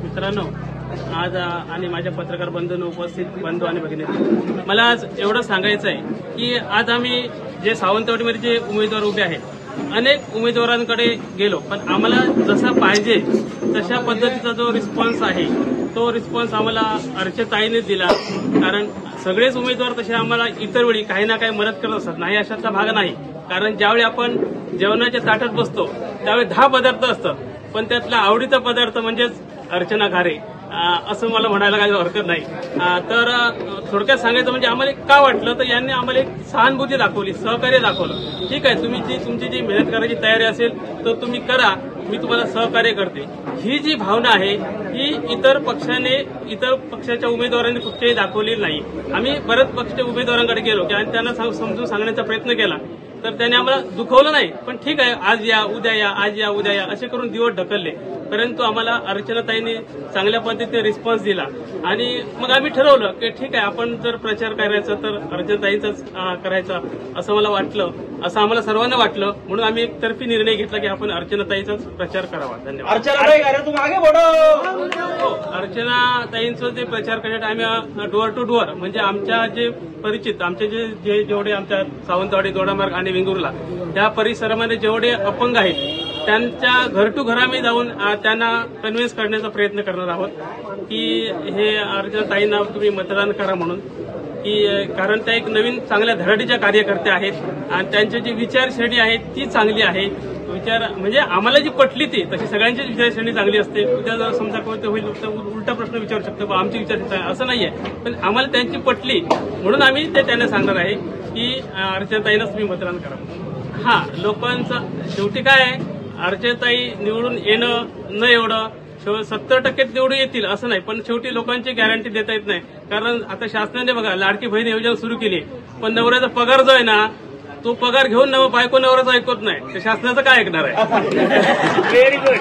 मित्रांनो, आज आणि माझ्या पत्रकार बंधूंनो, उपस्थित बंधू आणि भगिनी, मला आज एवढं सांगायचं आहे की आज आम्ही जे सावंतवाडीमध्ये जे उमेदवार उभे आहेत, अनेक उमेदवारांकडे गेलो, पण आम्हाला जसा पाहिजे तशा पद्धतीचा जो रिस्पॉन्स आहे तो रिस्पॉन्स आम्हाला अर्चनाताईने दिला. कारण सगळेच उमेदवार तसे आम्हाला इतर वेळी काही ना काही मदत करत असतात, नाही अशातला भाग नाही. कारण ज्यावेळी आपण जेवणाच्या ताटात बसतो त्यावेळी 10 पदार्थ असतात, पण त्यातला आवडीचा पदार्थ म्हणजेच अर्चना घारे असं मला म्हणायला काही हरकत नाही. तर थोडक्यात सांगायचं म्हणजे आम्हाला का वाटलं, तर यांनी आम्हाला एक सहानुभूती दाखवली, सहकार्य दाखवलं. ठीक आहे, तुमची जी मेहनत करायची तयारी असेल तर तुम्ही करा, मी तुम्हाला सहकार्य करते. ही जी भावना आहे ही इतर पक्षाच्या उमेदवारांनी कुठेही दाखवलेली नाही. आम्ही बऱ्याच पक्षाच्या उमेदवारांकडे गेलो आणि त्यांना समजून सांगण्याचा प्रयत्न केला, तर त्यांनी आम्हाला दुखवलं नाही. पण ठीक आहे, आज या उद्या या, आज या उद्या या असे करून दिवस ढकलले, परंतु आम्हाला अर्चनाताईंनी चांगल्या पद्धतीने रिस्पॉन्स दिला. आणि मग आम्ही ठरवलं की ठीक आहे, आपण जर प्रचार करायचा तर अर्चनाताईंचाच करायचा असं मला वाटलं, असं आम्हाला सर्वांना वाटलं. म्हणून आम्ही एक तर्फी निर्णय घेतला की आपण अर्चनाताईचाच प्रचार करावा. धन्यवाद. अर्चनाताईंचं जे प्रचार करण्यासाठी आम्ही डोअर टू डोअर, म्हणजे आमच्या जे परिचित, आमचे जेवढे आमच्या सावंतवाडी, दोडामार्ग आणि वेंगुर्ला त्या परिसरामध्ये जेवढे अपंग आहेत त्यांच्या घर टू घर आम्ही जाऊन त्यांना कन्व्हिन्स करण्याचा प्रयत्न करणार आहोत की हे अर्चनाताईंना तुम्ही मतदान करा म्हणून. की कारण त्या एक नवीन चांगल्या धडाडीच्या कार्यकर्त्या आहेत आणि त्यांची जी विचारश्रेणी आहे ती चांगली आहे. म्हणजे आम्हाला जी पटली ती तशी सगळ्यांचीच विचारश्रेणी चांगली असते. उद्या जर समजा कोणते होईल तर उलटा प्रश्न विचारू शकतो, आमची विचारश्रेणी असं नाहीये, पण आम्हाला त्यांची पटली म्हणून आम्ही ते त्यांना सांगणार आहे की अर्चनाताईंनाच तुम्ही मतदान करा. हा, लोकांचं शेवटी काय आहे, अर्चनाताई निवडून येणं न एवढं 70% निवडून येतील असं नाही, पण शेवटी लोकांची गॅरंटी देता येत नाही. कारण आता शासनाने बघा लाडकी बहीण योजना सुरू केली, पण नवऱ्याचा पगार जो आहे ना तो पगार घेऊन बायको नवऱ्याचा ऐकत नाही, तर शासनाचं काय ऐकणार आहे. Very good.